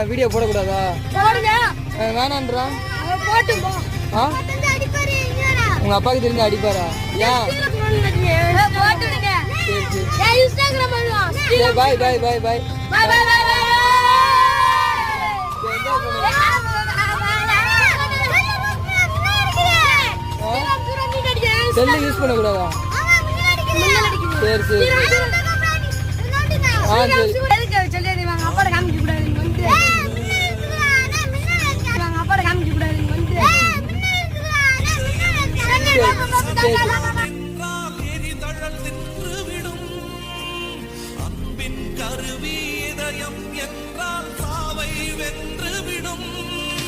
Video போடக்கூடாதா? வேணான்றா. உங்க அப்பாவுக்கு தெரிஞ்சு அடிப்பாரா? ஏன்? பாய் பாய் பாய் பாய். செல்லு யூஸ் பண்ணக்கூடாதா? சரி சரி. சரி